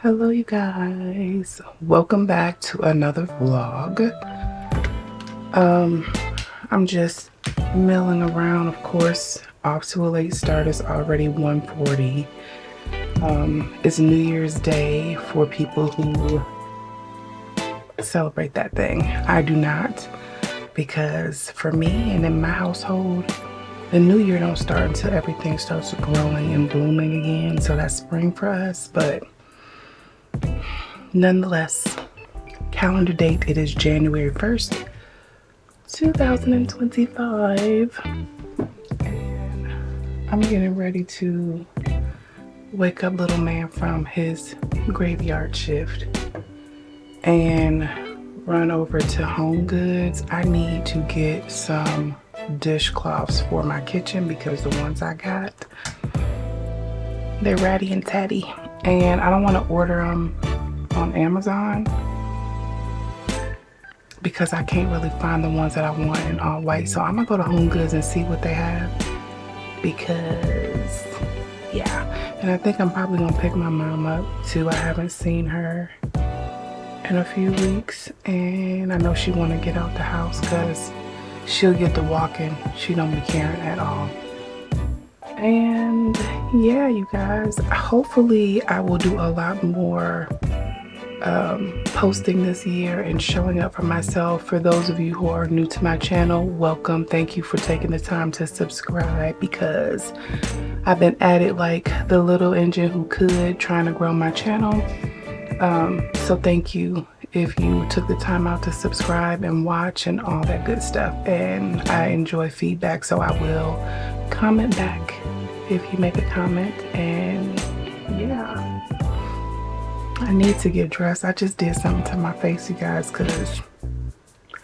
Hello you guys, welcome back to another vlog. I'm just milling around, of course, off to a late start. It's already 1:40. It's New Year's Day for people who celebrate that thing. I do not, because for me and in my household, the new year don't start until everything starts growing and blooming again. So that's spring for us, but nonetheless, calendar date, it is January 1st, 2025. And I'm getting ready to wake up little man from his graveyard shift and run over to Home Goods. I need to get some dishcloths for my kitchen because the ones I got, they're ratty and tatty, and I don't want to order them on Amazon because I can't really find the ones that I want in all white. So I'm gonna go to Home Goods and see what they have, because yeah. And I think I'm probably gonna pick my mom up too. I haven't seen her in a few weeks, and I know she want to get out the house because she'll get to walking. She don't be caring at all. And yeah, you guys, hopefully I will do a lot more posting this year and showing up for myself. For those of you who are new to my channel, welcome. Thank you for taking the time to subscribe, because I've been at it like the little engine who could, trying to grow my channel. So thank you if you took the time out to subscribe and watch and all that good stuff. And I enjoy feedback, so I will comment back if you make a comment. And yeah, I need to get dressed. I just did something to my face, you guys, because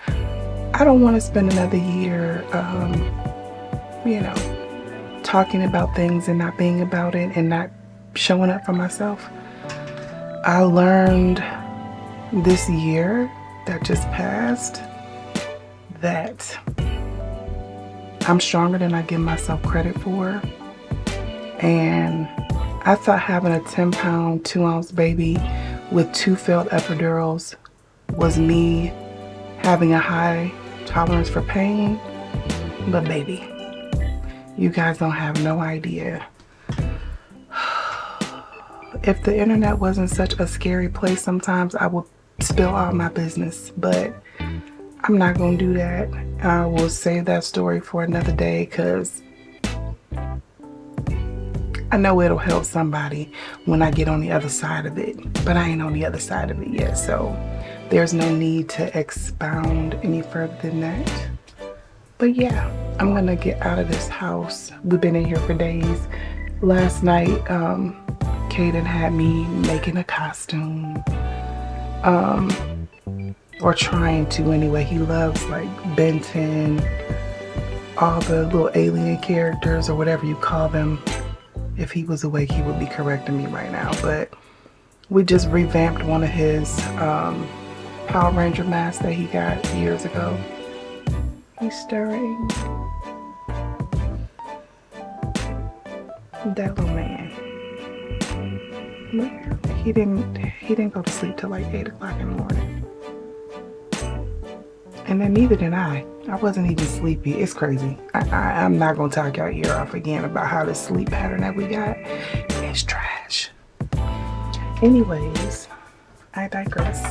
I don't want to spend another year talking about things and not being about it and not showing up for myself. I learned this year that just passed that I'm stronger than I give myself credit for. And I thought having a 10-pound, 2-ounce baby with 2 failed epidurals was me having a high tolerance for pain. But baby, you guys don't have no idea. If the internet wasn't such a scary place, sometimes I would spill all my business, but I'm not gonna do that. I will save that story for another day, because I know it'll help somebody when I get on the other side of it, but I ain't on the other side of it yet, so there's no need to expound any further than that. But yeah, I'm gonna get out of this house. We've been in here for days. Last night, Caden had me making a costume, or trying to anyway. He loves like Ben 10, all the little alien characters or whatever you call them. If he was awake, he would be correcting me right now. But we just revamped one of his Power Ranger masks that he got years ago. He's stirring. That little man. He didn't go to sleep till like 8 o'clock in the morning. And then neither did I. I wasn't even sleepy. It's crazy. I'm not gonna talk your ear off again about how the sleep pattern that we got is trash. Anyways, I digress.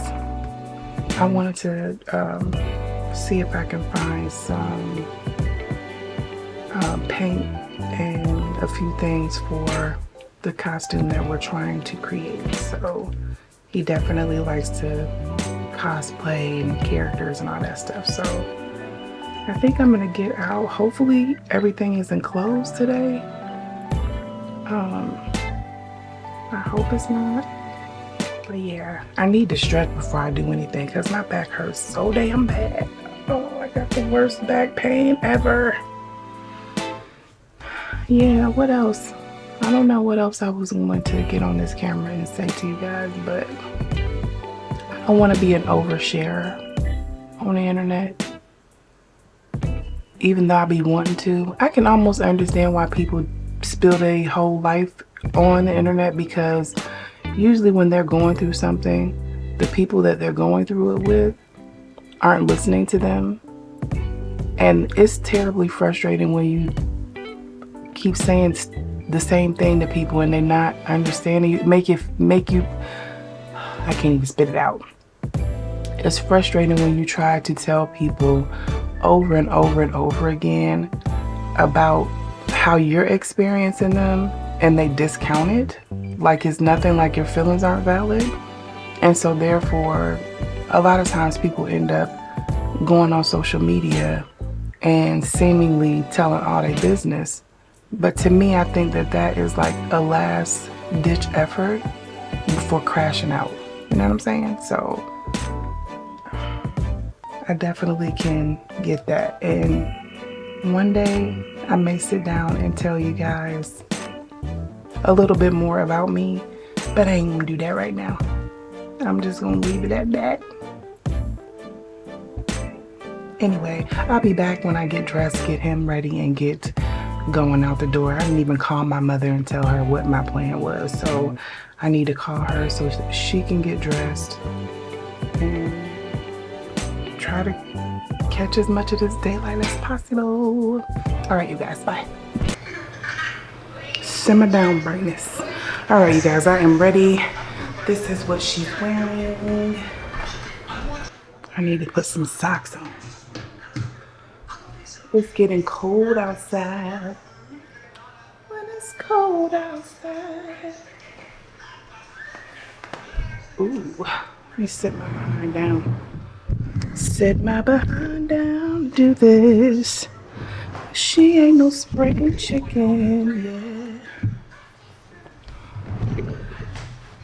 I wanted to see if I can find some paint and a few things for the costume that we're trying to create. So he definitely likes to cosplay and characters and all that stuff. So I think I'm gonna get out. Hopefully everything is enclosed today. I hope it's not. But yeah, I need to stretch before I do anything because my back hurts so damn bad. Oh, I got the worst back pain ever. Yeah, what else? I don't know what else I was going to get on this camera and say to you guys, but I don't want to be an oversharer on the internet. Even though I be wanting to. I can almost understand why people spill their whole life on the internet, because usually when they're going through something, the people that they're going through it with aren't listening to them. And it's terribly frustrating when you keep saying the same thing to people and they're not understanding you. Make you, I can't even spit it out. It's frustrating when you try to tell people over and over and over again about how you're experiencing them and they discount it like it's nothing, like your feelings aren't valid. And so therefore, a lot of times people end up going on social media and seemingly telling all their business. But to me, I think that that is like a last ditch effort before crashing out. You know what I'm saying? So I definitely can get that. And one day I may sit down and tell you guys a little bit more about me, but I ain't gonna do that right now. I'm just gonna leave it at that. Anyway, I'll be back when I get dressed, get him ready, and get going out the door. I didn't even call my mother and tell her what my plan was, so I need to call her so she can get dressed and try to catch as much of this daylight as possible. All right, you guys, bye. Simmer down, brightness. All right, you guys, I am ready. This is what she's wearing. I need to put some socks on. It's getting cold outside. When it's cold outside. Ooh, let me sit my behind down. Sit my behind down, do this. She ain't no spring chicken, yeah.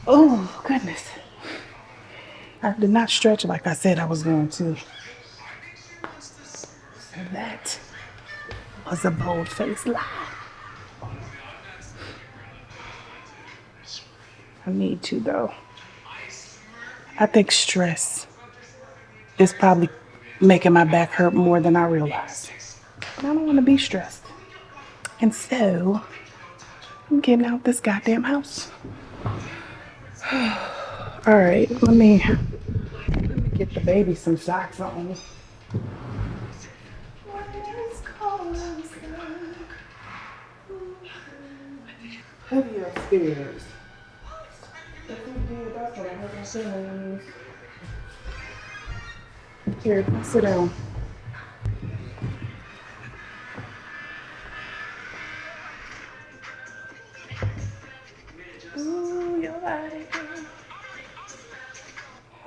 Oh, goodness. I did not stretch like I said I was going to. So that was a bold-faced lie. I need to, though. I think stress is probably making my back hurt more than I realize. And I don't want to be stressed. And so, I'm getting out this goddamn house. All right, let me get the baby some socks on. Heavy upstairs. If we did, that's what I heard my feelings. Here, sit down. Ooh, your body.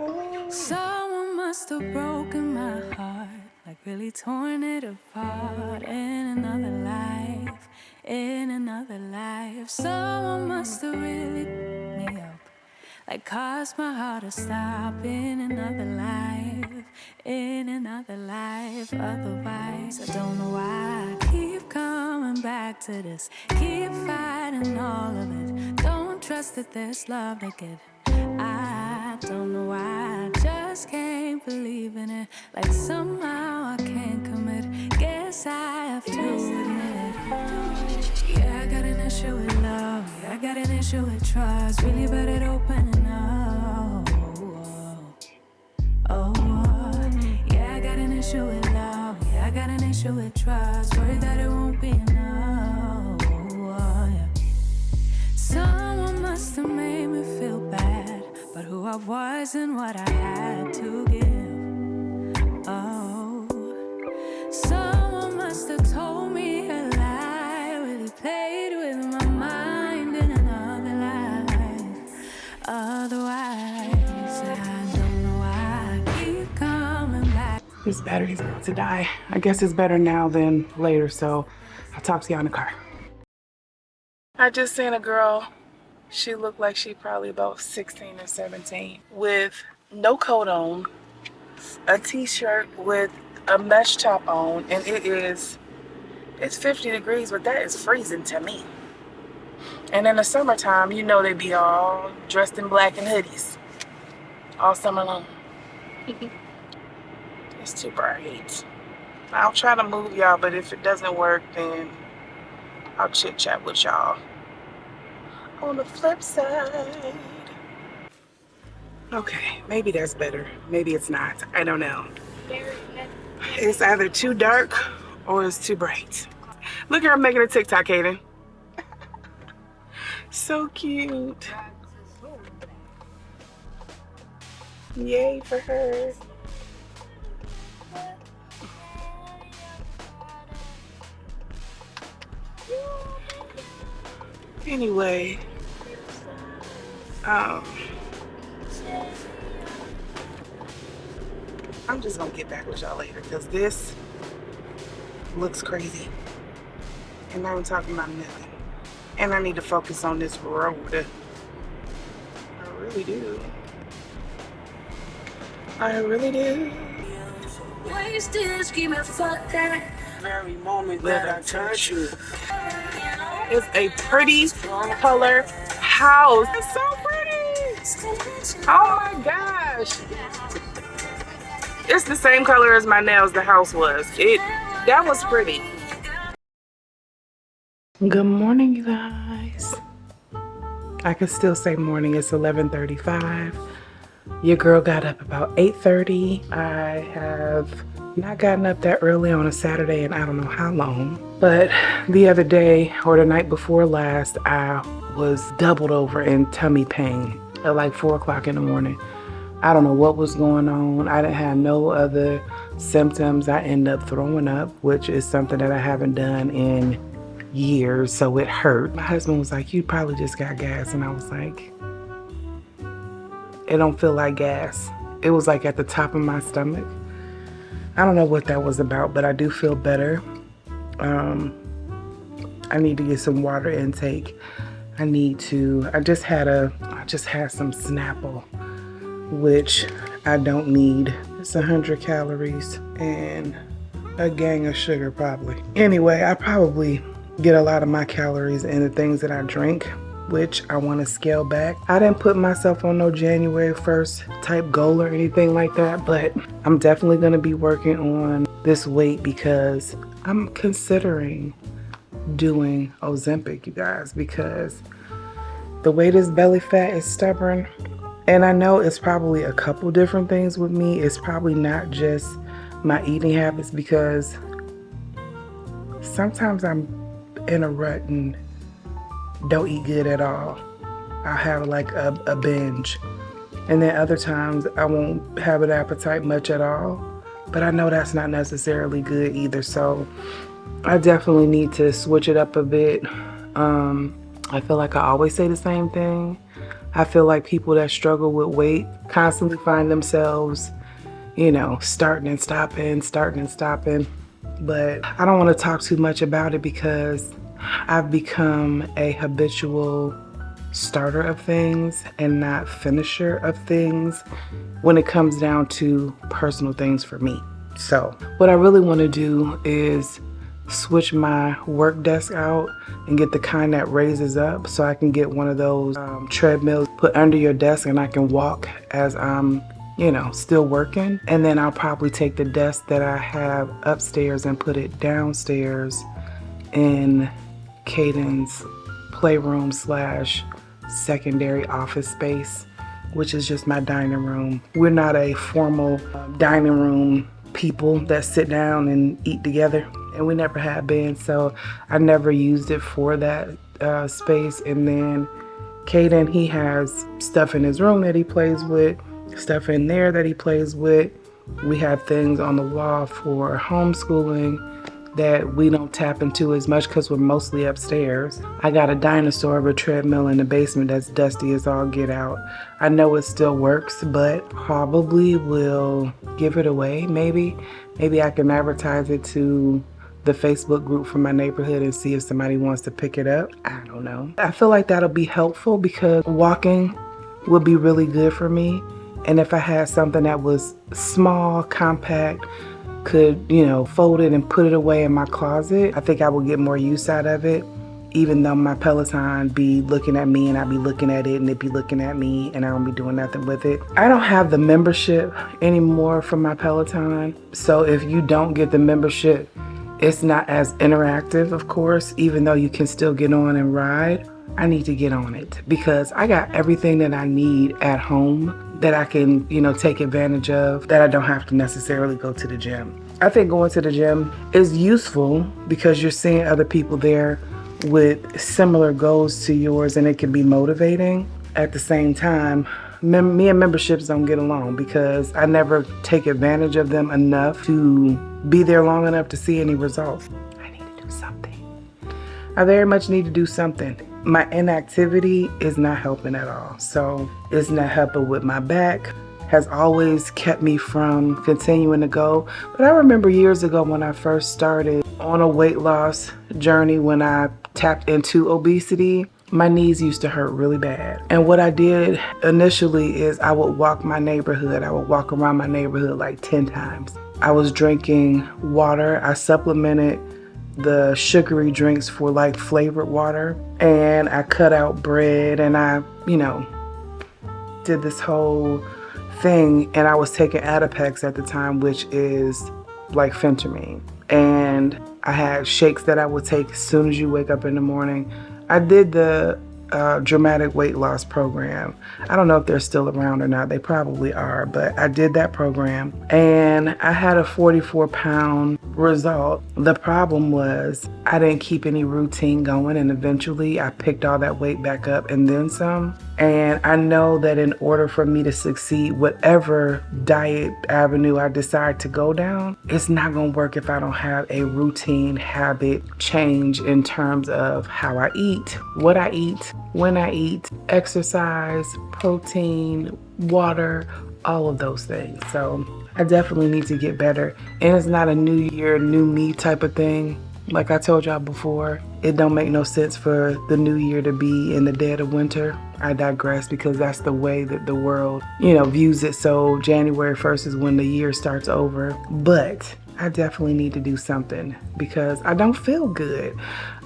Oh. Someone must have broken my heart, like really torn it apart in another life, in another life. Someone must have really picked me up, like caused my heart to stop in another life, in another life. Otherwise, I don't know why I keep coming back to this, keep fighting all of it. Don't trust that there's love to get. I don't know why I just can't believe in it. Like somehow I can't commit. Guess I have to admit. Yeah, I got an issue with love. Yeah, I got an issue with trust. Really bad at opening up. Yeah, I got an issue with love. Yeah, I got an issue with trust. Worried that it won't be enough. Yeah. Someone must have made me feel bad, but who I was and what I had to give. Oh, someone must have told me a lie, really played with my mind in another life. Otherwise, I don't know why I keep coming back. This battery's about to die. I guess it's better now than later, so I'll talk to y'all in the car. I just seen a girl. She looked like she probably about 16 or 17 with no coat on, a t-shirt with a mesh top on, and it's 50 degrees, but that is freezing to me. And in the summertime, you know they be all dressed in black and hoodies all summer long. It's too bright. I'll try to move y'all, but if it doesn't work, then I'll chit chat with y'all on the flip side. Okay, maybe that's better. Maybe it's not. I don't know. It's either too dark or it's too bright. Look at her making a TikTok, Kaden. So cute. Yay for her. Anyway, I'm just gonna get back with y'all later because this looks crazy. And I'm talking about nothing. And I need to focus on this road. I really do. I really do. Very moment that I touch you. It's a pretty color house. It's so pretty. Oh my gosh. It's the same color as my nails the house was. That was pretty. Good morning, you guys. I can still say morning. It's 11:35. Your girl got up about 8:30. I have not gotten up that early on a Saturday in I don't know how long. But the other day or the night before last, I was doubled over in tummy pain at like 4 o'clock in the morning. I don't know what was going on. I didn't have no other symptoms. I ended up throwing up, which is something that I haven't done in years, so it hurt. My husband was like, you probably just got gas. And I was like, it don't feel like gas. It was like at the top of my stomach. I don't know what that was about, but I do feel better. I need to get some water intake. I just had some Snapple, which I don't need. It's 100 calories and a gang of sugar probably. Anyway, I probably get a lot of my calories in the things that I drink, which I want to scale back. I didn't put myself on no January 1st type goal or anything like that, but I'm definitely going to be working on this weight because I'm considering doing Ozempic, you guys, because the way this belly fat is stubborn, and I know it's probably a couple different things with me. It's probably not just my eating habits, because sometimes I'm in a rut and don't eat good at all. I'll have like a binge. And then other times I won't have an appetite much at all. But I know that's not necessarily good either. So I definitely need to switch it up a bit. I feel like I always say the same thing. I feel like people that struggle with weight constantly find themselves, starting and stopping. But I don't want to talk too much about it because I've become a habitual starter of things and not finisher of things when it comes down to personal things for me. So what I really want to do is switch my work desk out and get the kind that raises up, so I can get one of those treadmills put under your desk and I can walk as I'm still working. And then I'll probably take the desk that I have upstairs and put it downstairs in Caden's playroom / secondary office space, which is just my dining room. We're not a formal dining room people that sit down and eat together, and we never have been, so I never used it for that space. And then Caden, he has stuff in his room that he plays with, stuff in there that he plays with. We have things on the wall for homeschooling that we don't tap into as much because we're mostly upstairs. I got a dinosaur of a treadmill in the basement that's dusty as all get out. I know it still works, but probably will give it away. Maybe I can advertise it to the Facebook group for my neighborhood and see if somebody wants to pick it up. I don't know. I feel like that'll be helpful because walking would be really good for me. And if I had something that was small, compact, could, fold it and put it away in my closet, I think I would get more use out of it, even though my Peloton be looking at me and I be looking at it and it be looking at me and I don't be doing nothing with it. I don't have the membership anymore for my Peloton. So if you don't get the membership, It's not as interactive, of course, even though you can still get on and ride. I need to get on it because I got everything that I need at home that I can, take advantage of, that I don't have to necessarily go to the gym. I think going to the gym is useful because you're seeing other people there with similar goals to yours, and it can be motivating. At the same time, me and memberships don't get along because I never take advantage of them enough to be there long enough to see any results. I need to do something. I very much need to do something. My inactivity is not helping at all. So it's not helping with my back. Has always kept me from continuing to go. But I remember years ago when I first started on a weight loss journey, when I tapped into obesity, my knees used to hurt really bad. And what I did initially is I would walk my neighborhood. I would walk around my neighborhood like 10 times. I was drinking water. I supplemented the sugary drinks for like flavored water. And I cut out bread, and I, did this whole thing. And I was taking Adipex at the time, which is like phentermine. And I had shakes that I would take as soon as you wake up in the morning. I did the dramatic weight loss program. I don't know if they're still around or not. They probably are, but I did that program and I had a 44-pound result. The problem was I didn't keep any routine going, and eventually I picked all that weight back up and then some. And I know that in order for me to succeed, whatever diet avenue I decide to go down, it's not going to work if I don't have a routine habit change in terms of how I eat, what I eat, when I eat, exercise, protein, water, all of those things. So I definitely need to get better. And it's not a new year, new me type of thing. Like I told y'all before, it don't make no sense for the new year to be in the dead of winter. I digress because that's the way that the world, views it. So January 1st is when the year starts over. But I definitely need to do something because I don't feel good.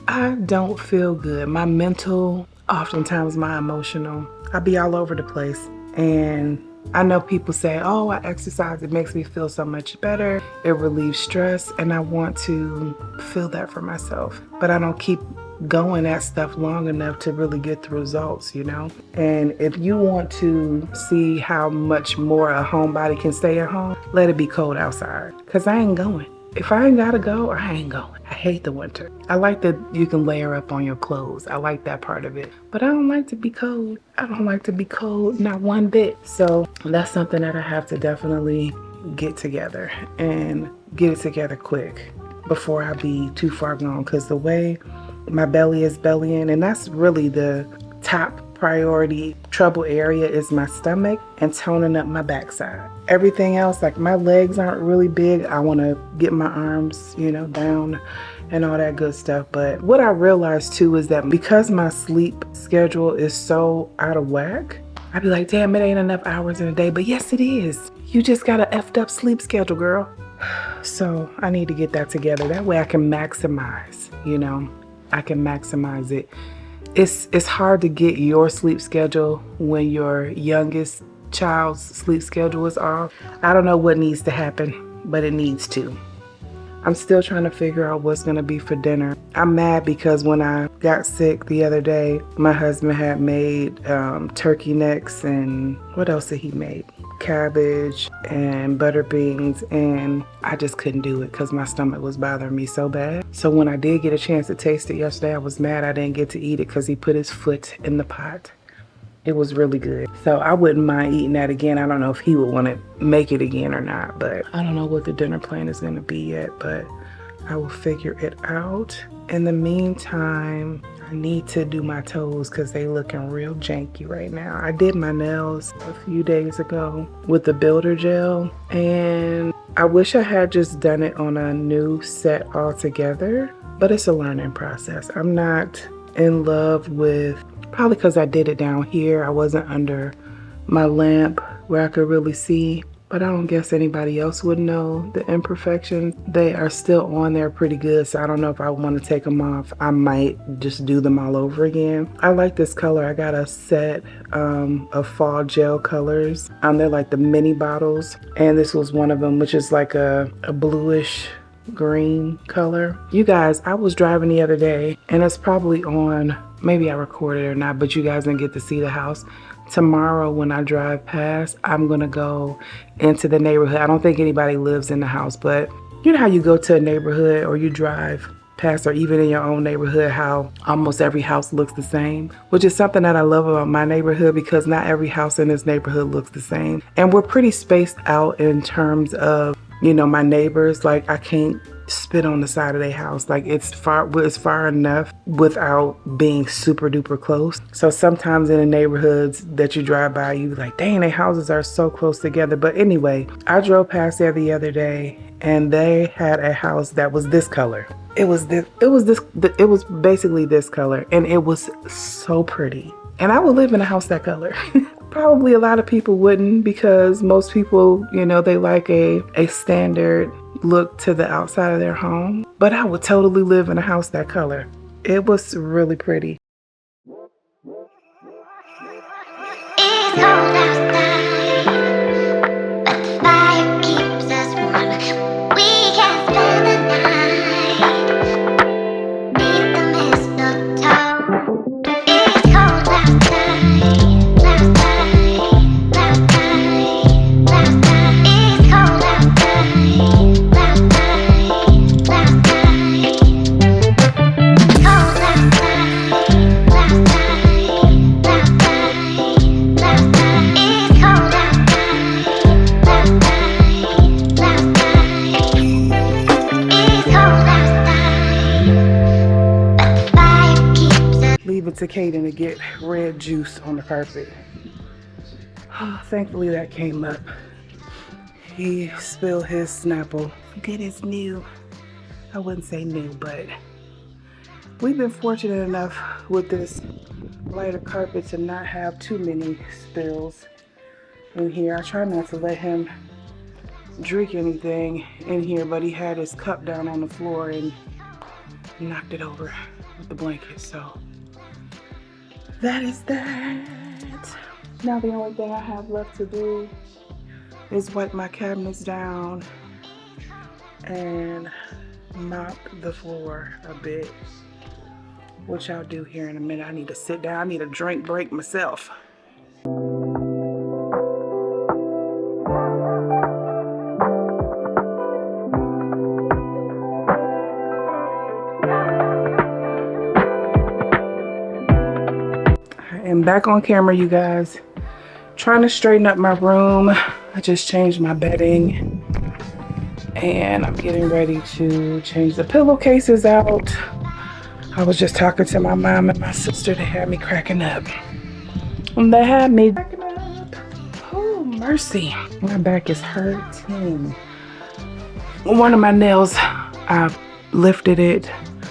I don't feel good. My mental, oftentimes my emotional, I be all over the place. And I know people say, oh, I exercise, it makes me feel so much better. It relieves stress, and I want to feel that for myself. But I don't keep going at stuff long enough to really get the results, And if you want to see how much more a homebody can stay at home, let it be cold outside. Because I ain't going. If I ain't gotta go, I ain't going. I hate the winter. I like that you can layer up on your clothes. I like that part of it. But I don't like to be cold. I don't like to be cold, not one bit. So that's something that I have to definitely get together and get it together quick before I be too far gone. Because the way my belly is bellying, and that's really the top priority trouble area, is my stomach and toning up my backside. Everything else, like my legs aren't really big. I want to get my arms, down and all that good stuff. But what I realized too is that because my sleep schedule is so out of whack, I'd be like, damn, it ain't enough hours in a day. But yes, it is. You just got a effed up sleep schedule, girl. So I need to get that together. That way I can maximize, I can maximize it. It's hard to get your sleep schedule when your youngest child's sleep schedule is off. I don't know what needs to happen, but it needs to. I'm still trying to figure out what's going to be for dinner. I'm mad because when I got sick the other day, my husband had made turkey necks, and what else did he make? Cabbage and butter beans, and I just couldn't do it because my stomach was bothering me so bad. So when I did get a chance to taste it yesterday, I was mad I didn't get to eat it because he put his foot in the pot. It was really good. So I wouldn't mind eating that again. I don't know if he would want to make it again or not, but I don't know what the dinner plan is going to be yet, but I will figure it out. In the meantime, I need to do my toes because they looking real janky right now. I did my nails a few days ago with the builder gel, and I wish I had just done it on a new set altogether, but it's a learning process. I'm not in love with, probably because I did it down here. I wasn't under my lamp where I could really see, but I don't guess anybody else would know the imperfections. They are still on there pretty good, so I don't know if I want to take them off. I might just do them all over again. I like this color. I got a set of fall gel colors. They're like the mini bottles, and this was one of them, which is like a bluish green color. You guys, I was driving the other day, and it's probably on, maybe I recorded it or not, but you guys didn't get to see the house. Tomorrow when I drive past, I'm gonna go into the neighborhood. I don't think anybody lives in the house, but you know how you go to a neighborhood or you drive past, or even in your own neighborhood, how almost every house looks the same, which is something that I love about my neighborhood, because not every house in this neighborhood looks the same. And we're pretty spaced out in terms of, you know, my neighbors. Like, I can't spit on the side of their house. Like, it's far enough without being super duper close. So sometimes in the neighborhoods that you drive by, you be like, dang, their houses are so close together. But anyway, I drove past there the other day, and they had a house that was this color. It was basically this color, and it was so pretty. And I would live in a house that color. Probably a lot of people wouldn't, because most people, you know, they like a standard look to the outside of their home. But I would totally live in a house that color. It was really pretty. It's cold outside, but the fire keeps us warm. We can spend the night beneath the mistletoe. It's cold outside, outside, outside, outside. It's cold outside, outside, outside. Cold Leave it to Kaden to get red juice on the carpet. Oh, thankfully that came up. He spilled his Snapple. Good as new. I wouldn't say new, but we've been fortunate enough with this lighter carpet to not have too many spills in here. I try not to let him drink anything in here, but he had his cup down on the floor and knocked it over with the blanket. So that is that. Now the only thing I have left to do is wipe my cabinets down and mop the floor a bit, which I'll do here in a minute. I need to sit down. I need a drink break myself. I am back on camera, you guys. Trying to straighten up my room. I just changed my bedding and I'm getting ready to change the pillowcases out. I was just talking to my mom and my sister. They had me cracking up. They had me cracking up. Oh, mercy. My back is hurting. One of my nails, I lifted it.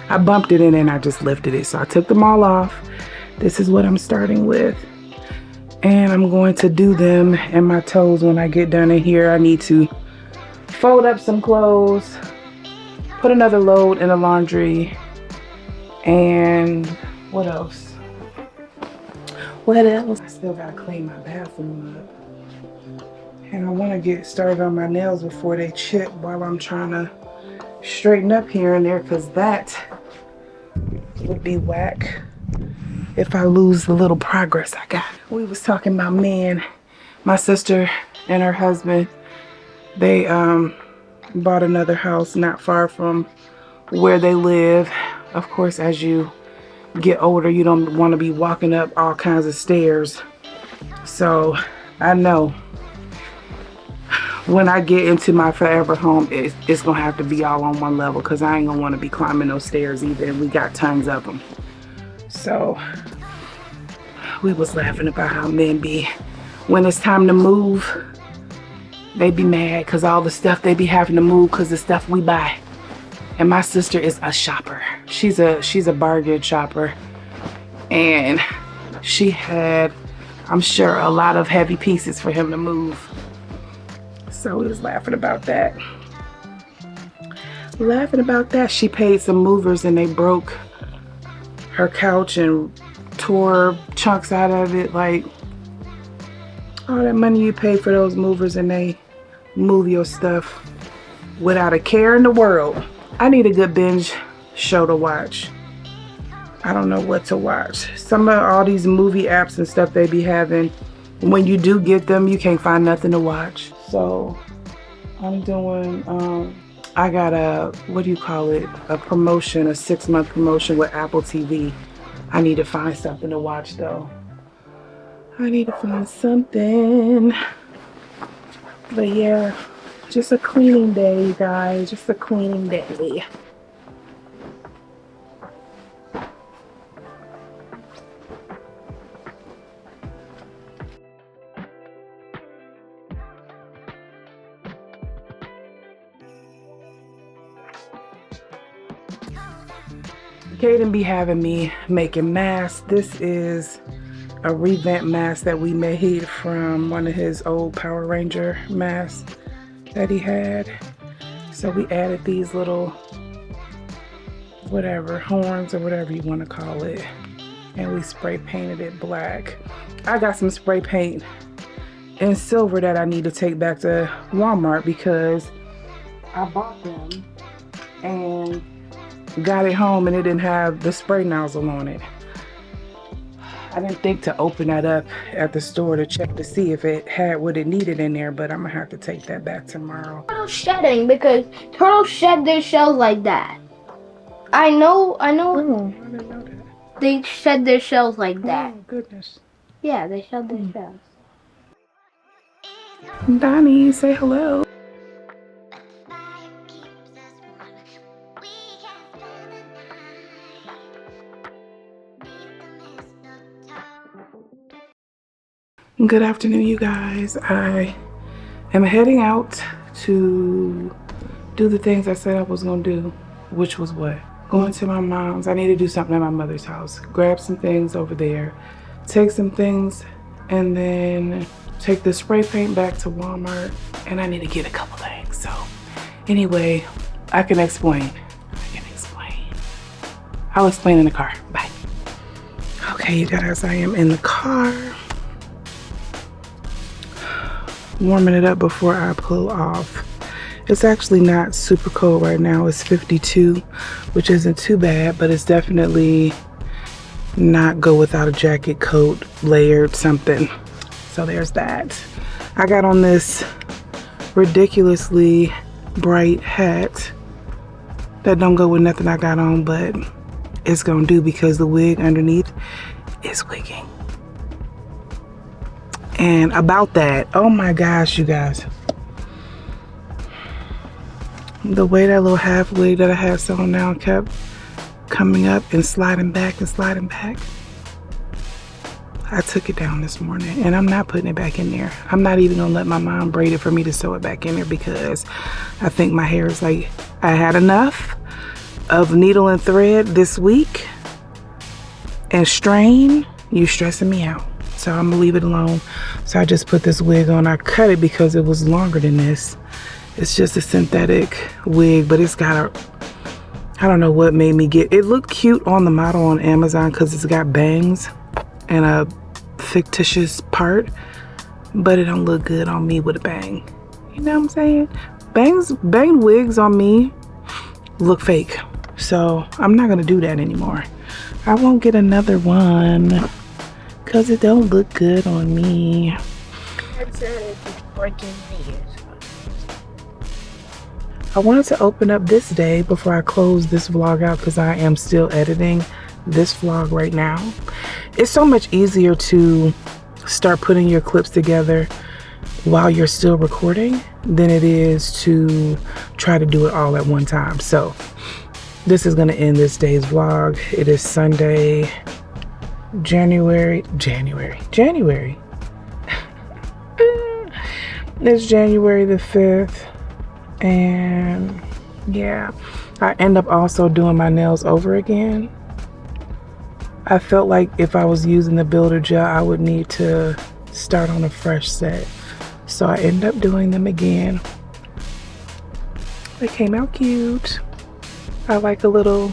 I bumped it in and I just lifted it. So I took them all off. This is what I'm starting with. And I'm going to do them in my toes when I get done in here. I need to fold up some clothes, put another load in the laundry, and what else? What else? I still gotta clean my bathroom up. And I wanna get started on my nails before they chip while I'm trying to straighten up here and there, because that would be whack if I lose the little progress I got. We was talking about men. My sister and her husband, they bought another house not far from where they live. Of course, as you get older, you don't want to be walking up all kinds of stairs. So I know when I get into my forever home, it's gonna have to be all on one level, because I ain't gonna want to be climbing those stairs either, and we got tons of them. So we was laughing about how men be, when it's time to move, they be mad because all the stuff they be having to move because the stuff we buy. And my sister is a shopper. She's a bargain shopper. And she had, I'm sure, a lot of heavy pieces for him to move. So we was laughing about that. She paid some movers and they broke her couch and tore chunks out of it. Like, all that money you pay for those movers and they move your stuff. without a care in the world. I need a good binge show to watch. I don't know what to watch. Some of all these movie apps and stuff they be having, when you do get them, you can't find nothing to watch. So I'm doing, I got a, what do you call it? A promotion, a 6-month promotion with Apple TV. I need to find something to watch though. I need to find something. But yeah, just a cleaning day, you guys. Just a cleaning day. Kaden be having me making masks. This is a revamped mask that we made from one of his old Power Ranger masks that he had. So we added these little, whatever, horns or whatever you want to call it. And we spray painted it black. I got some spray paint in silver that I need to take back to Walmart because I bought them and got it home and it didn't have the spray nozzle on it. I didn't think to open that up at the store to check to see if it had what it needed in there, but I'm gonna have to take that back tomorrow. Turtle shedding, because turtles shed their shells like that. I know. Oh, I didn't know that. They shed their shells like that. Oh, goodness. Yeah, they shed their shells. Donnie, say hello. Good afternoon, you guys. I am heading out to do the things I said I was gonna do, which was what? Going to my mom's. I need to do something at my mother's house. Grab some things over there, take some things, and then take the spray paint back to Walmart. And I need to get a couple things. So anyway, I can explain. I'll explain in the car. Bye. Okay, you guys, I am in the car. Warming it up before I pull off. It's actually not super cold right now. It's 52, which isn't too bad, but it's definitely not go without a jacket, coat, layered, something. So there's that. I got on this ridiculously bright hat that don't go with nothing I got on, but it's gonna do because the wig underneath is wigging. And about that, oh my gosh, you guys. The way that little half wig that I have sewn now kept coming up and sliding back and sliding back. I took it down this morning and I'm not putting it back in there. I'm not even gonna let my mom braid it for me to sew it back in there because I think my hair is like, I had enough of needle and thread this week and strain. You stressing me out. So I'm gonna leave it alone. So I just put this wig on. I cut it because it was longer than this. It's just a synthetic wig, but it's got a, I don't know what made me get, it looked cute on the model on Amazon because it's got bangs and a fictitious part, but it don't look good on me with a bang. You know what I'm saying? Bang wigs on me look fake. So I'm not gonna do that anymore. I won't get another one because it don't look good on me. I wanted to open up this day before I close this vlog out because I am still editing this vlog right now. It's so much easier to start putting your clips together while you're still recording than it is to try to do it all at one time. So this is going to end this day's vlog. It is Sunday, January. It's January the 5th. And yeah, I end up also doing my nails over again. I felt like if I was using the builder gel, I would need to start on a fresh set. So I end up doing them again. They came out cute. I like a little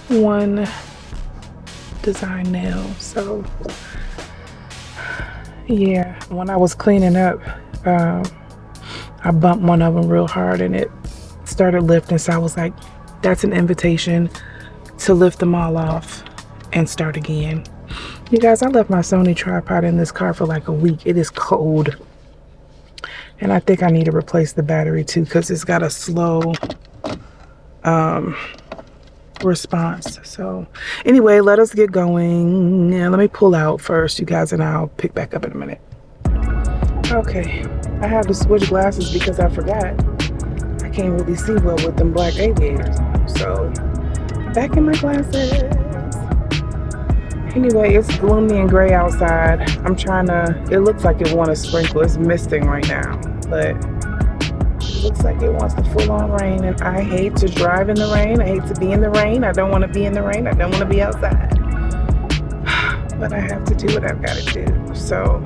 one design nail. So yeah, when I was cleaning up, I bumped one of them real hard and it started lifting. So I was like, that's an invitation to lift them all off and start again. You guys, I left my Sony tripod in this car for like a week. It is cold. And I think I need to replace the battery too because it's got a slow response. So anyway, let us get going. Yeah, let me pull out first, you guys, and I'll pick back up in a minute. Okay, I have to switch glasses because I forgot. I can't really see well with them black aviators. So back in my glasses. Anyway, it's gloomy and gray outside. I'm trying to, it looks like it wants to sprinkle. It's misting right now, but it looks like it wants to full on rain, and I hate to drive in the rain. I hate to be in the rain. I don't want to be in the rain. I don't want to be outside. But I have to do what I've got to do. So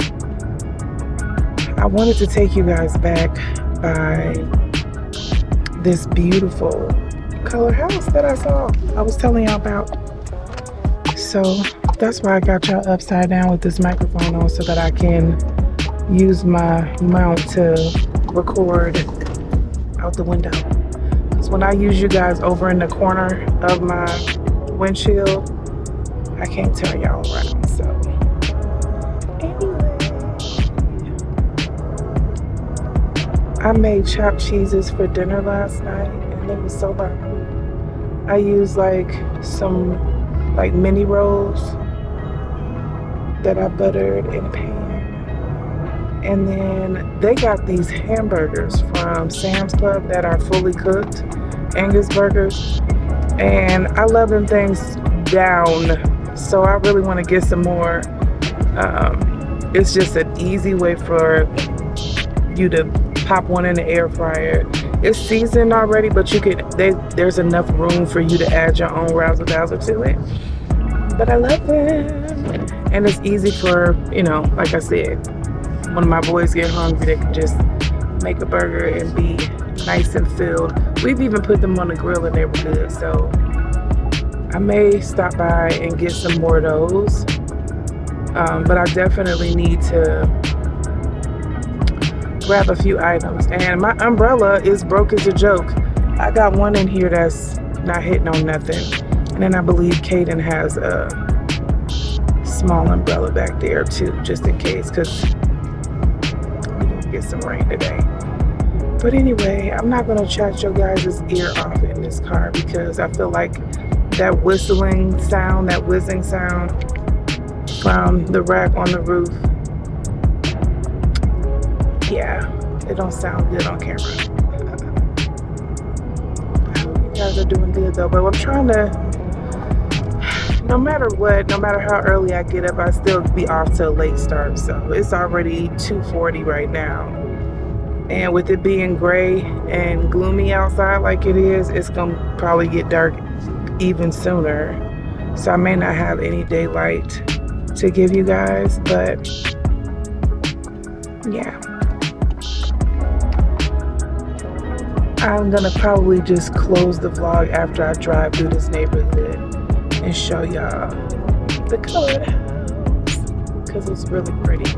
I wanted to take you guys back by this beautiful color house that I saw. I was telling y'all about. So that's why I got y'all upside down with this microphone on so that I can use my mount to record out the window. Because when I use you guys over in the corner of my windshield, I can't turn y'all around. So anyway, I made chopped cheeses for dinner last night and it was so bomb. I used like some mini rolls that I buttered in a pan. And then they got these hamburgers from Sam's Club that are fully cooked, Angus burgers. And I love them things down. So I really want to get some more. It's just an easy way for you to pop one in the air fryer. It's seasoned already, but you could there's enough room for you to add your own razzle dazzle to it. But I love them, and it's easy for, you know, like I said, when my boys get hungry, they can just make a burger and be nice and filled. We've even put them on the grill and they were good. So I may stop by and get some more of those, but I definitely need to grab a few items. And my umbrella is broke as a joke. I got one in here that's not hitting on nothing. And then I believe Kaden has a small umbrella back there too, just in case, because we're gonna get some rain today. But anyway, I'm not gonna chat your guys' ear off in this car because I feel like that whistling sound, that whizzing sound from the rack on the roof, yeah, it don't sound good on camera. I hope you guys are doing good though, but I'm trying to, no matter what, no matter how early I get up, I still be off to a late start. So it's already 2:40 right now. And with it being gray and gloomy outside like it is, it's gonna probably get dark even sooner. So I may not have any daylight to give you guys, but yeah. I'm gonna probably just close the vlog after I drive through this neighborhood and show y'all the colored house because it's really pretty.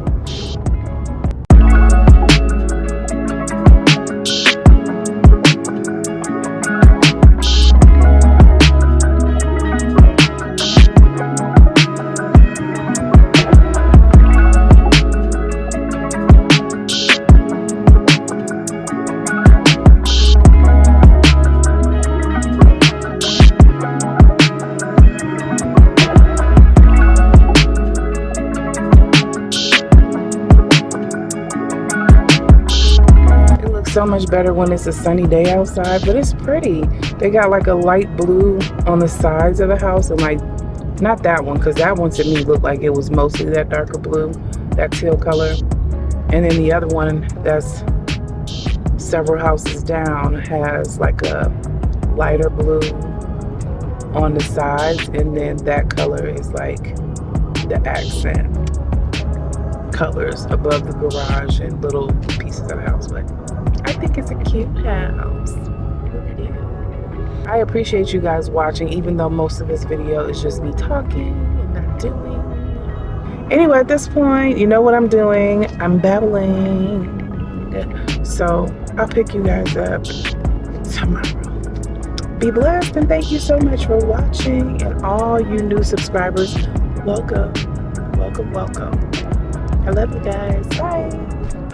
So much better when it's a sunny day outside, but it's pretty. They got like a light blue on the sides of the house, and like, not that one, because that one to me looked like it was mostly that darker blue, that teal color. And then the other one that's several houses down has like a lighter blue on the sides, and then that color is like the accent colors above the garage and little pieces of the house. But I think it's a cute house. I appreciate you guys watching, even though most of this video is just me talking and not doing. Anyway, at this point, you know what I'm doing. I'm babbling. So I'll pick you guys up tomorrow. Be blessed, and thank you so much for watching. And all you new subscribers, welcome, welcome, welcome. I love you guys. Bye.